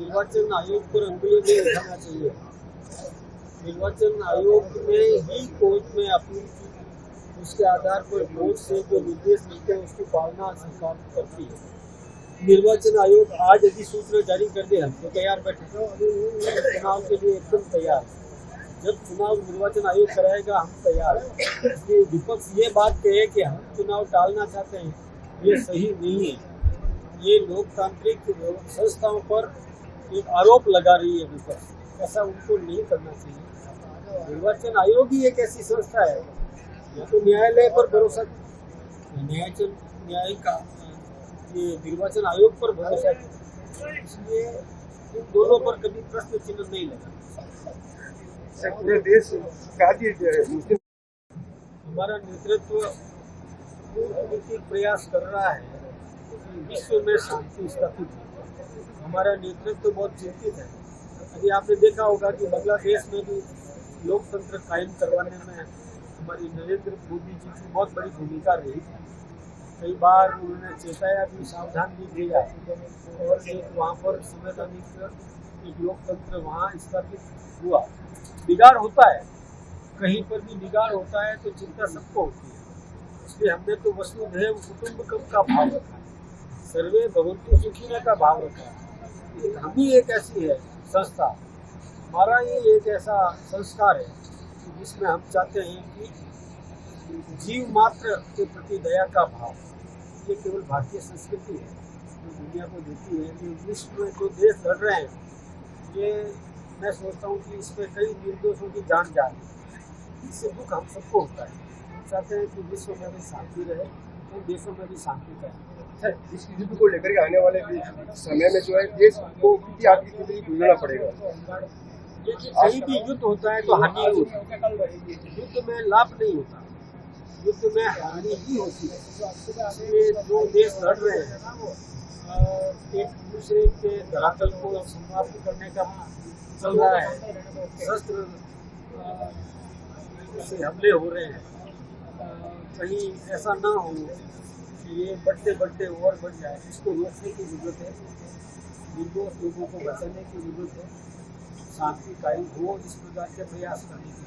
निर्वाचन आयोग पर अंगुली नहीं उठाना चाहिए। निर्वाचन आयोग ने ही कोर्ट में अपील की, उसके आधार पर कोर्ट से जो निर्देश मिलते हैं उसकी पालना सरकार करती है। निर्वाचन आयोग आज अधिसूचना जारी कर दे, हम तो तैयार बैठे, चुनाव के लिए एकदम तैयार। जब चुनाव निर्वाचन आयोग कराएगा हम तैयार हैं। इसलिए विपक्ष ये बात कहे कि हम चुनाव टालना चाहते हैं, ये सही नहीं है। ये लोकतांत्रिक संस्थाओं पर एक आरोप लगा रही है विपक्ष, ऐसा उनको नहीं करना चाहिए। निर्वाचन आयोग ही एक ऐसी संस्था है, या तो न्यायालय पर भरोसा, न्याय का ये निर्वाचन आयोग पर भरोसा, इसलिए इन दोनों पर कभी प्रश्न चिन्ह नहीं लगा। पूरे देश का हमारा नेतृत्व प्रयास कर रहा है कि विश्व में शांति स्थापित हो। हमारा नेतृत्व बहुत चिंतित है। अभी आपने देखा होगा कि बांग्लादेश में भी लोकतंत्र कायम करवाने में हमारी नरेंद्र मोदी जी की बहुत बड़ी भूमिका रही थी। कई बार उन्होंने चेताया भी, सावधान भी किया, और एक वहाँ पर संवैधानिक एक लोकतंत्र वहाँ स्थापित हुआ। बिगाड़ होता है, कहीं पर भी बिगाड़ होता है तो चिंता सबको होती है। इसलिए हमने तो वसुधैव कुटुंबकम का भाव रखा है, सर्वे भवन्तु सुखिनः का भाव रखा है। हम ही एक ऐसी है संस्था, हमारा ये एक ऐसा संस्कार है जिसमें हम चाहते हैं कि जीव मात्र के प्रति दया का भाव, ये केवल भारतीय संस्कृति है जो दुनिया को देती है। कि विश्व में जो देश लड़ रहे हैं, ये मैं सोचता हूँ कि इसमें कई निर्दोषों की जान जा रही है। इससे दुख हम सबको होता है। हम चाहते हैं कि विश्व में भी शांति रहे, उन देशों में भी शांति रहे। इस युद्ध को लेकर आने वाले समय में जो है देश को कितनी आर्थिक स्थिति गुजरना पड़ेगा। कहीं भी युद्ध होता है तो हानि होती है, युद्ध में लाभ नहीं होता, युद्ध में हानि ही होती है। इसलिए जो देश लड़ रहे हैं, एक दूसरे के धरातल को समाप्त करने का चल रहा है, शस्त्र से हमले हो रहे हैं, कहीं ऐसा ना हो कि ये बढ़ते बढ़ते और बढ़ जाए, इसको रोकने की जरूरत है। निर्दोष लोगों को बचाने की जरूरत है, शांति कायम हो, इस प्रकार के प्रयास करने की।